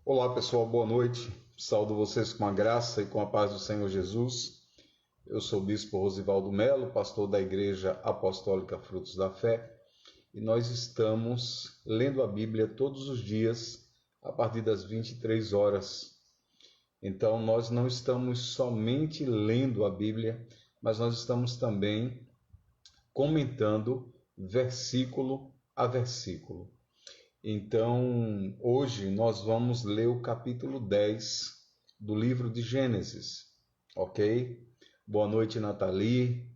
Olá pessoal, boa noite. Saúdo vocês com a graça e com a paz do Senhor Jesus. Eu sou o Bispo Rosivaldo Melo, pastor da Igreja Apostólica Frutos da Fé, e nós estamos lendo a Bíblia todos os dias a partir das 23 horas. Então nós não estamos somente lendo a Bíblia, mas nós estamos também comentando versículo a versículo. Então, hoje nós vamos ler o capítulo 10 do livro de Gênesis, ok? Boa noite, Nathalie.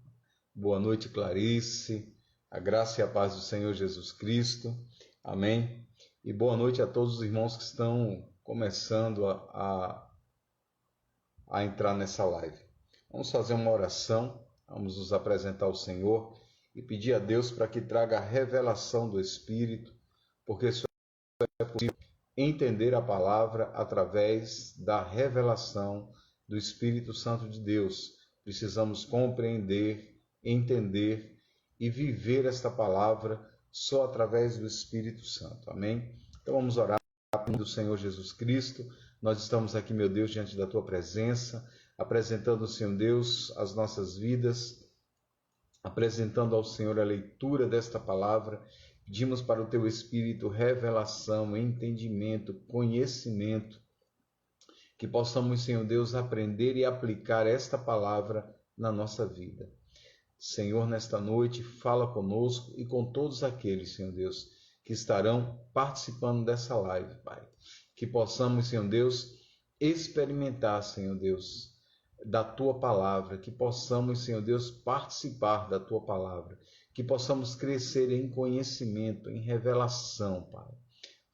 Boa noite, Clarice. A graça e a paz do Senhor Jesus Cristo. Amém? E boa noite a todos os irmãos que estão começando a entrar nessa live. Vamos fazer uma oração, vamos nos apresentar ao Senhor e pedir a Deus para que traga a revelação do Espírito, porque só é possível entender a palavra através da revelação do Espírito Santo de Deus. Precisamos compreender, entender e viver esta palavra só através do Espírito Santo. Amém? Então vamos orar do Senhor Jesus Cristo. Nós estamos aqui, meu Deus, diante da Tua presença, apresentando, Senhor Deus, as nossas vidas, apresentando ao Senhor a leitura desta palavra. Pedimos para o Teu Espírito revelação, entendimento, conhecimento, que possamos, Senhor Deus, aprender e aplicar esta palavra na nossa vida. Senhor, nesta noite, fala conosco e com todos aqueles, Senhor Deus, que estarão participando dessa live, Pai. Que possamos, Senhor Deus, experimentar, Senhor Deus, da Tua palavra, que possamos, Senhor Deus, participar da Tua palavra, que possamos crescer em conhecimento, em revelação, Pai.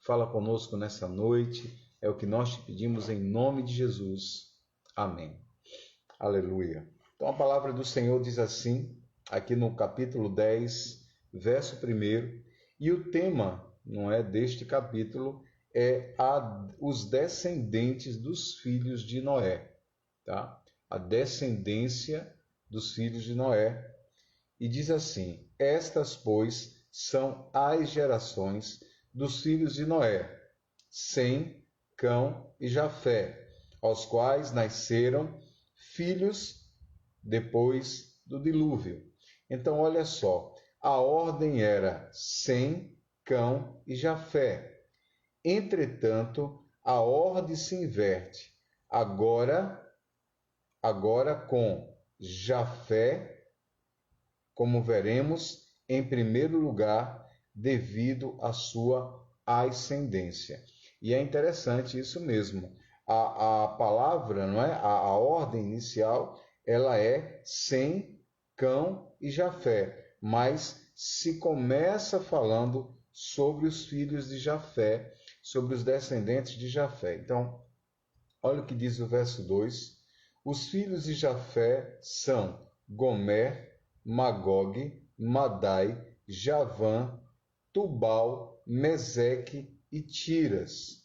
Fala conosco nessa noite, é o que nós te pedimos em nome de Jesus. Amém. Aleluia. Então a palavra do Senhor diz assim, aqui no capítulo 10, verso 1, e o tema, não é, deste capítulo é os descendentes dos filhos de Noé, tá? A descendência dos filhos de Noé. E diz assim: estas, pois, são as gerações dos filhos de Noé, Sem, Cão e Jafé, aos quais nasceram filhos depois do dilúvio. Então, olha só, a ordem era Sem, Cão e Jafé. Entretanto, a ordem se inverte. Agora com Jafé, como veremos, em primeiro lugar, devido à sua ascendência. E é interessante isso mesmo. A palavra, não é? A ordem inicial, ela é Sem, Cão e Jafé, mas se começa falando sobre os filhos de Jafé, sobre os descendentes de Jafé. Então, olha o que diz o verso 2. Os filhos de Jafé são Gomer, Magog, Madai, Javã, Tubal, Meseque e Tiras.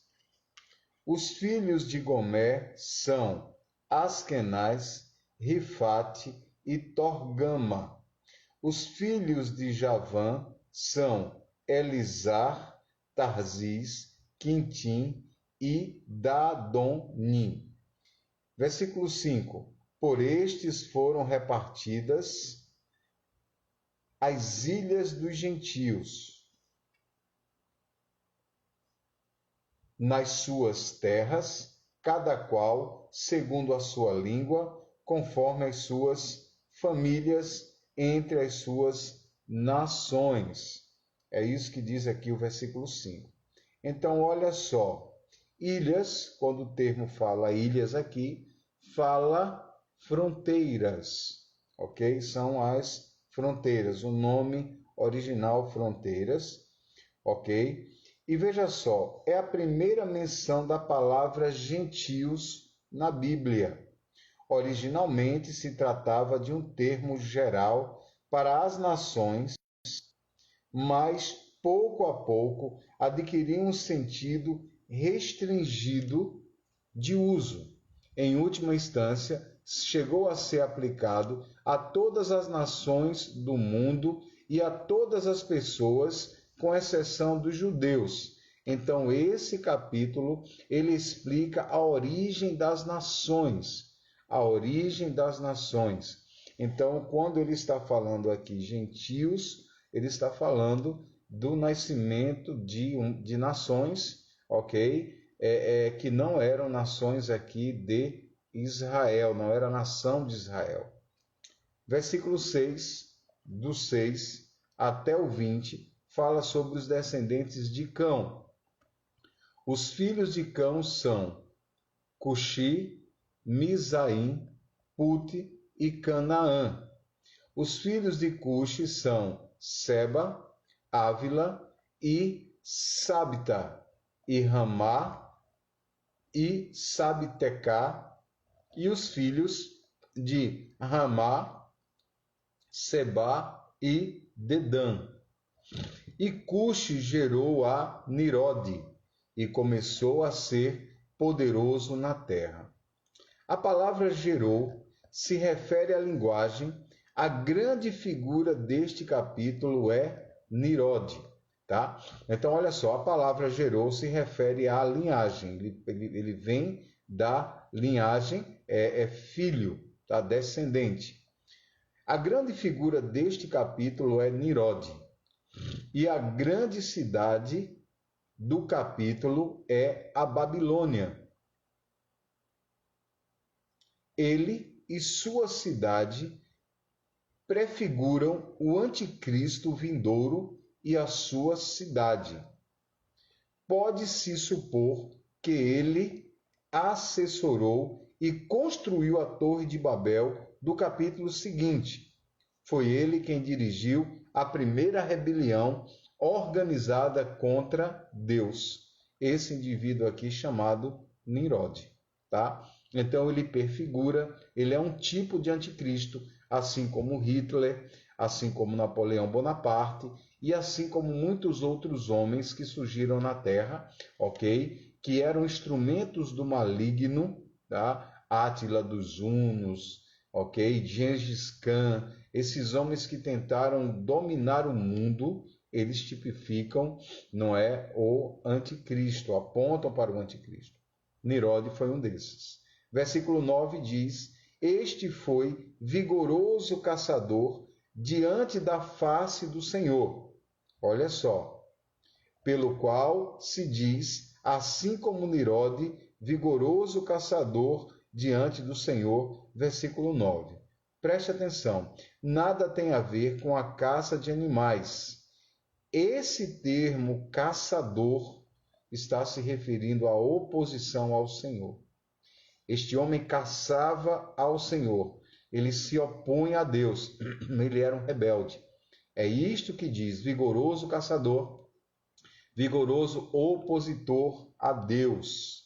Os filhos de Gomer são Askenaz, Rifate e Torgama. Os filhos de Javã são Elisar, Tarzis, Quintim e Dadonim. Versículo 5. Por estes foram repartidas as ilhas dos gentios, nas suas terras, cada qual segundo a sua língua, conforme as suas famílias, entre as suas nações. É isso que diz aqui o versículo 5. Então, olha só, ilhas, quando o termo fala ilhas aqui, fala fronteiras, ok? São as fronteiras, o nome original fronteiras, ok? E veja só, é a primeira menção da palavra gentios na Bíblia. Originalmente se tratava de um termo geral para as nações, mas pouco a pouco adquiriu um sentido restringido de uso. Em última instância, chegou a ser aplicado a todas as nações do mundo e a todas as pessoas, com exceção dos judeus, Então, esse capítulo, ele explica a origem das nações, a origem das nações. Então, quando ele está falando aqui gentios, ele está falando do nascimento de nações, ok? Que não eram nações aqui de Israel, não era a nação de Israel. Versículo 6, do 6 até o 20, fala sobre os descendentes de Cão. Os filhos de Cão são Cuxi, Misaim, Pute e Canaã. Os filhos de Cuxi são Seba, Ávila e Sabta, e Ramá e Sabtecá. E os filhos de Ramá, Seba e Dedã. E Cuxi gerou a Nirode, e começou a ser poderoso na terra. A palavra gerou se refere à linguagem. A grande figura deste capítulo é Nirode, tá? Então, olha só, a palavra gerou se refere à linhagem. Ele vem da linhagem, é filho, tá? Descendente. A grande figura deste capítulo é Nirode. E a grande cidade do capítulo é a Babilônia. Ele e sua cidade prefiguram o anticristo vindouro e a sua cidade. Pode-se supor que ele assessorou e construiu a Torre de Babel do capítulo seguinte. Foi ele quem dirigiu a primeira rebelião organizada contra Deus. Esse indivíduo aqui chamado Nirode, tá? Então ele perfigura, ele é um tipo de anticristo, assim como Hitler, assim como Napoleão Bonaparte e assim como muitos outros homens que surgiram na Terra, ok? Que eram instrumentos do maligno, tá? Átila dos Hunos, ok? Gengis Khan, esses homens que tentaram dominar o mundo, eles tipificam, não é, o anticristo, apontam para o anticristo. Nirode foi um desses. Versículo 9 diz: Este foi vigoroso caçador diante da face do Senhor. Olha só. Pelo qual se diz, assim como Nirode, vigoroso caçador diante do Senhor. Versículo 9. Preste atenção. Nada tem a ver com a caça de animais. Esse termo caçador está se referindo à oposição ao Senhor. Este homem caçava ao Senhor, ele se opõe a Deus, ele era um rebelde. É isto que diz, vigoroso caçador, vigoroso opositor a Deus.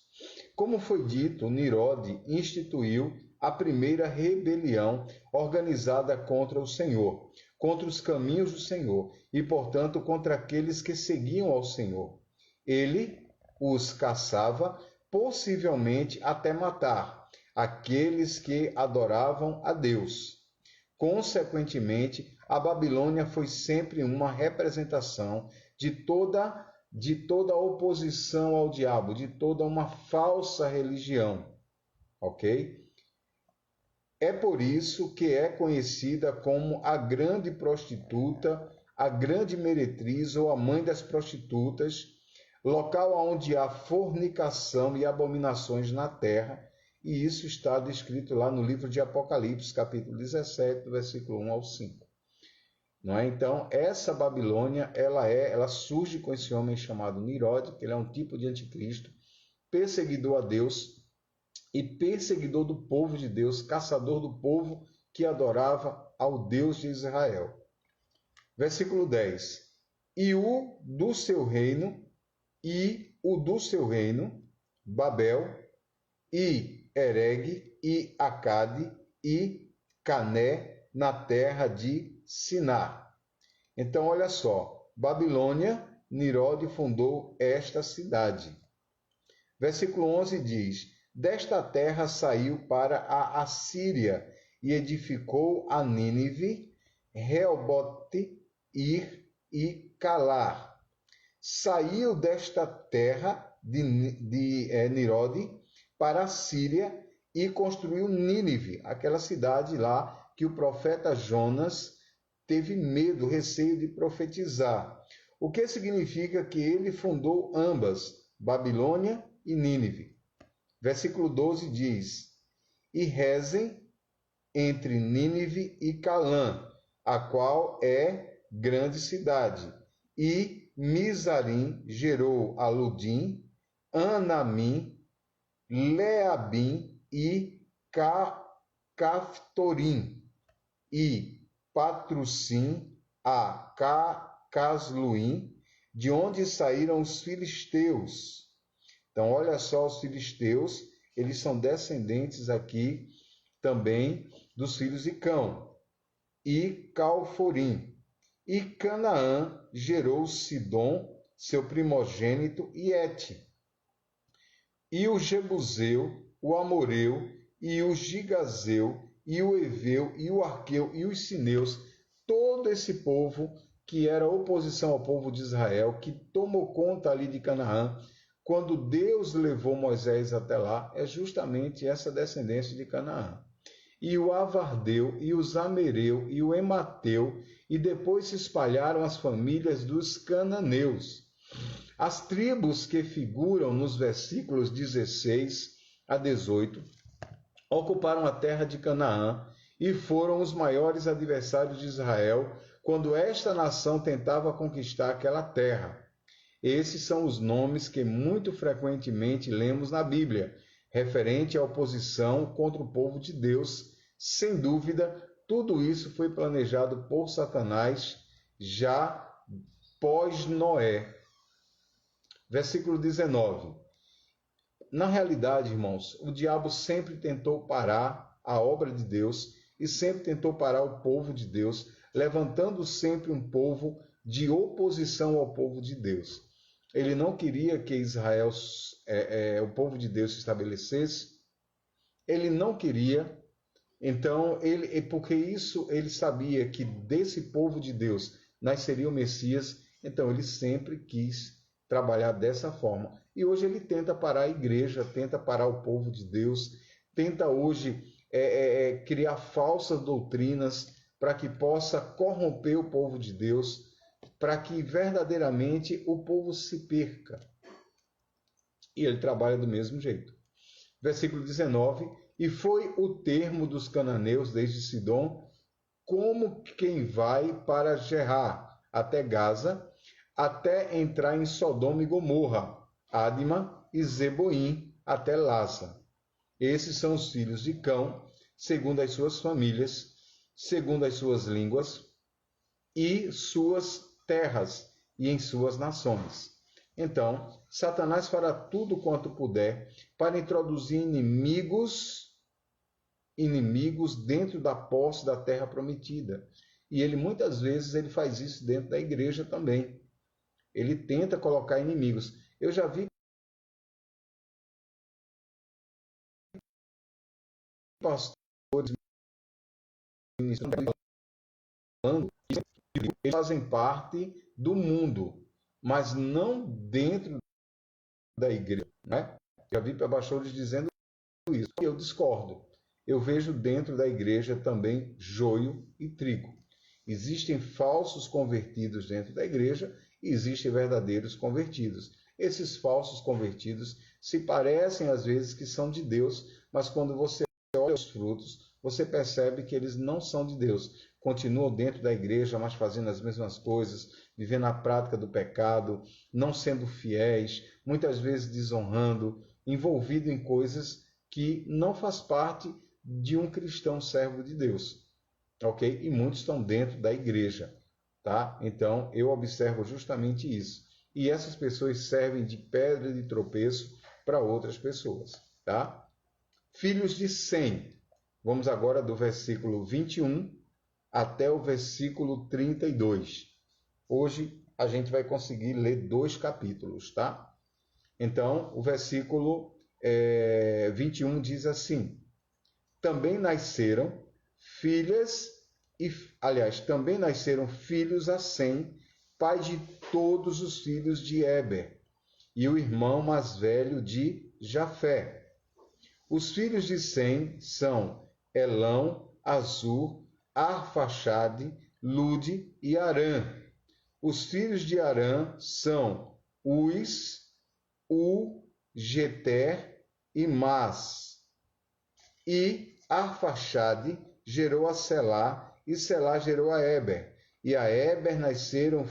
Como foi dito, Nirode instituiu a primeira rebelião organizada contra o Senhor, contra os caminhos do Senhor e, portanto, contra aqueles que seguiam ao Senhor. Ele os caçava, possivelmente até matar aqueles que adoravam a Deus. Consequentemente, a Babilônia foi sempre uma representação de toda a oposição ao diabo, de toda uma falsa religião, ok? É por isso que é conhecida como a grande prostituta, a grande meretriz ou a mãe das prostitutas, local onde há fornicação e abominações na terra, e isso está descrito lá no livro de Apocalipse, capítulo 17, versículo 1 ao 5. Não é? Então, essa Babilônia, ela surge com esse homem chamado Nirode, que ele é um tipo de anticristo, perseguidor a Deus e perseguidor do povo de Deus, caçador do povo que adorava ao Deus de Israel. Versículo 10. E o do seu reino, Babel, e Ereg, e Acade, e Cané, na terra de Siná. Então, olha só, Babilônia, Nirode fundou esta cidade. Versículo 11 diz: Desta terra saiu para a Assíria e edificou a Nínive, Reobote, Ir e Calar. saiu desta terra de Nirode para a Síria e construiu Nínive, aquela cidade lá que o profeta Jonas teve medo, receio de profetizar. O que significa que ele fundou ambas, Babilônia e Nínive. Versículo 12 diz: E rezem entre Nínive e Calã, a qual é grande cidade. E Mizarim gerou a Ludim, Anamim, Leabim e Caftorim, e Patrocim a Casluim, de onde saíram os filisteus. Então, olha só, os filisteus, eles são descendentes aqui também dos filhos de Cão, e Calforim. E Canaã gerou Sidom, seu primogênito, e Et. E o Jebuseu, o Amoreu, e o Gigazeu, e o Eveu, e o Arqueu, e os Sineus, todo esse povo que era oposição ao povo de Israel, que tomou conta ali de Canaã, quando Deus levou Moisés até lá, é justamente essa descendência de Canaã. E o Avardeu, e o Zamereu, e o Emateu, e depois se espalharam as famílias dos cananeus. As tribos que figuram nos versículos 16 a 18 ocuparam a terra de Canaã e foram os maiores adversários de Israel quando esta nação tentava conquistar aquela terra. Esses são os nomes que muito frequentemente lemos na Bíblia, referente à oposição contra o povo de Deus. Sem dúvida, tudo isso foi planejado por Satanás já pós-Noé. Versículo 19. Na realidade, irmãos, o diabo sempre tentou parar a obra de Deus e sempre tentou parar o povo de Deus, levantando sempre um povo de oposição ao povo de Deus. Ele não queria que Israel, o povo de Deus, se estabelecesse. Ele não queria. Então, porque isso ele sabia que desse povo de Deus nasceria o Messias, então ele sempre quis trabalhar dessa forma. E hoje ele tenta parar a igreja, tenta parar o povo de Deus, tenta hoje criar falsas doutrinas para que possa corromper o povo de Deus, para que verdadeiramente o povo se perca. E ele trabalha do mesmo jeito. Versículo 19. E foi o termo dos cananeus desde Sidom, como quem vai para Gerar, até Gaza, até entrar em Sodoma e Gomorra, Adma e Zeboim, até Lasa. Esses são os filhos de Cão, segundo as suas famílias, segundo as suas línguas e suas terras e em suas nações. Então, Satanás fará tudo quanto puder para introduzir inimigos dentro da posse da terra prometida. E ele muitas vezes ele faz isso dentro da igreja também. Ele tenta colocar inimigos. Eu já vi pastores ministrando falando que eles fazem parte do mundo, mas não dentro da igreja, né? Já vi pastores dizendo isso. Eu discordo. Eu vejo dentro da igreja também joio e trigo. Existem falsos convertidos dentro da igreja e existem verdadeiros convertidos. Esses falsos convertidos se parecem às vezes que são de Deus, mas quando você olha os frutos, você percebe que eles não são de Deus. Continuam dentro da igreja, mas fazendo as mesmas coisas, vivendo a prática do pecado, não sendo fiéis, muitas vezes desonrando, envolvido em coisas que não faz parte de um cristão servo de Deus, ok? E muitos estão dentro da igreja, tá? Então, eu observo justamente isso. E essas pessoas servem de pedra de tropeço para outras pessoas, tá? Filhos de Sem. Vamos agora do versículo 21 até o versículo 32. Hoje a gente vai conseguir ler 2 capítulos, tá? Então, o versículo 21 diz assim: também nasceram filhos a Sem pai de todos os filhos de Éber, e o irmão mais velho de Jafé. Os filhos de Sem são Elão, Azur, Arfaxade, Lude e Arã. Os filhos de Arã são Uz, Geter e Mas. E Arfaxade gerou a Selá, e Selá gerou a Éber. E a Éber nasceram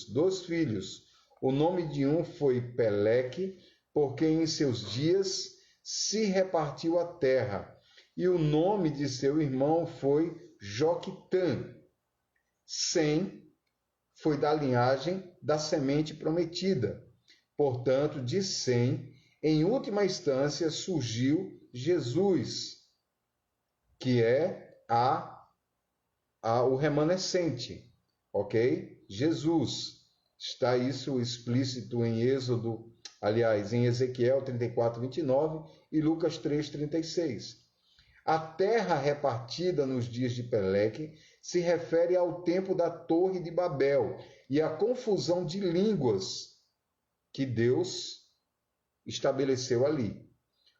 dois filhos. O nome de um foi Peleque, porque em seus dias se repartiu a terra. E o nome de seu irmão foi Joquitã. Sem foi da linhagem da semente prometida. Portanto, de Sem, em última instância, surgiu Jesus, que é o remanescente, ok? Jesus. Está isso explícito em em Ezequiel 34, 29 e Lucas 3, 36. A terra repartida nos dias de Peleque se refere ao tempo da Torre de Babel e à confusão de línguas que Deus estabeleceu ali.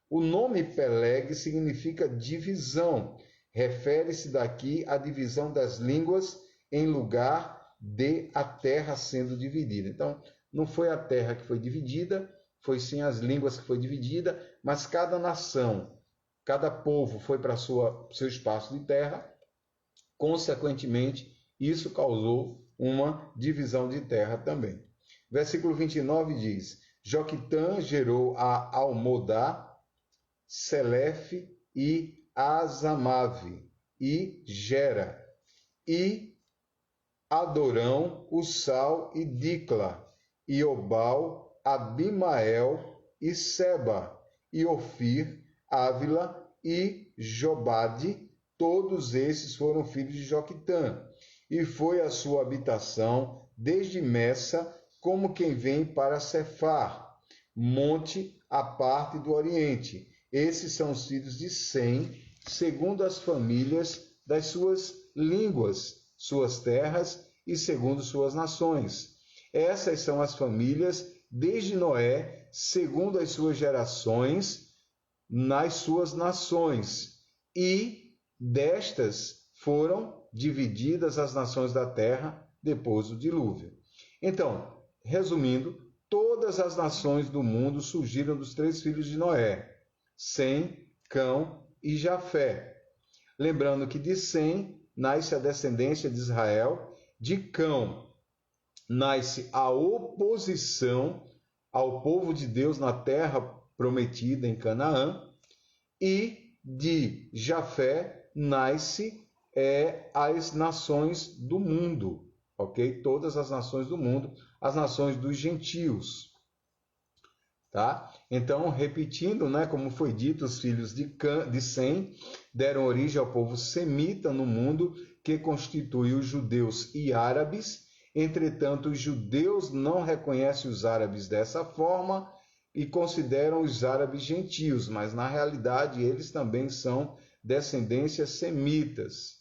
O nome Peleg significa divisão. Refere-se daqui à divisão das línguas em lugar de a terra sendo dividida. Então, não foi a terra que foi dividida, foi sim as línguas que foi dividida, mas cada nação, cada povo foi para seu espaço de terra. Consequentemente, isso causou uma divisão de terra também. Versículo 29 diz: Joquitã gerou a Almodá, Selefe e Azamave, e Gera, e Adorão, Ussal e Dicla, e Obal, Abimael e Seba, e Ofir, Ávila e Jobade. Todos esses foram filhos de Joquitã, e foi a sua habitação desde Messa, como quem vem para Cefar, monte à parte do Oriente. Esses são os filhos de Sem, segundo as famílias das suas línguas, suas terras e segundo suas nações. Essas são as famílias desde Noé, segundo as suas gerações, nas suas nações. E destas foram divididas as nações da terra depois do dilúvio. Então, resumindo, todas as nações do mundo surgiram dos três filhos de Noé, Sem, Cão e Jafé. Lembrando que de Sem nasce a descendência de Israel, de Cão nasce a oposição ao povo de Deus na terra prometida em Canaã, e de Jafé nasce as nações do mundo, ok? Todas as nações do mundo, as nações dos gentios, tá? Então, repetindo, né, como foi dito, os filhos de Sem deram origem ao povo semita no mundo, que constitui os judeus e árabes. Entretanto, os judeus não reconhecem os árabes dessa forma e consideram os árabes gentios, mas na realidade eles também são descendências semitas,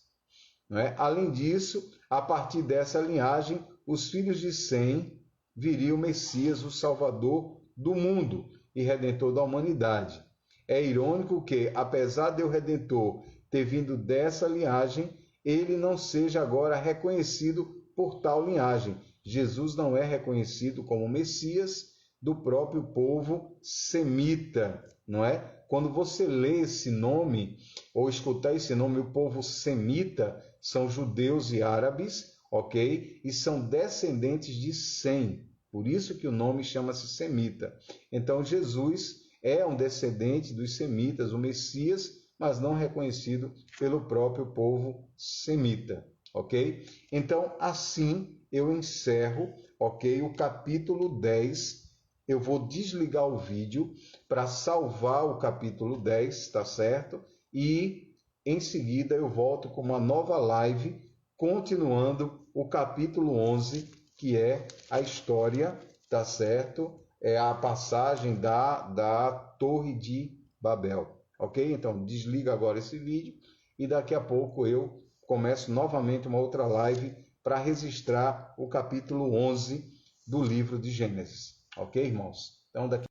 não é? Além disso, a partir dessa linhagem, os filhos de Sem viria o Messias, o Salvador do mundo e Redentor da humanidade. É irônico que, apesar de o Redentor ter vindo dessa linhagem, ele não seja agora reconhecido por tal linhagem. Jesus não é reconhecido como Messias do próprio povo semita, não é? Quando você lê esse nome, ou escutar esse nome, o povo semita são judeus e árabes, ok? E são descendentes de Sem, por isso que o nome chama-se semita. Então, Jesus é um descendente dos semitas, o Messias, mas não reconhecido pelo próprio povo semita, ok? Então, assim eu encerro, ok? O capítulo 10. Eu vou desligar o vídeo para salvar o capítulo 10, tá certo? E em seguida eu volto com uma nova live, continuando o capítulo 11, que é a história, tá certo? É a passagem da Torre de Babel, ok? Então desliga agora esse vídeo e daqui a pouco eu começo novamente uma outra live para registrar o capítulo 11 do livro de Gênesis. Ok, irmãos? Então, daqui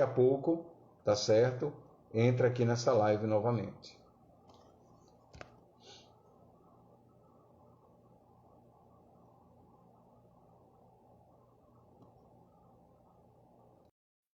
a pouco, tá certo? Entra aqui nessa live novamente.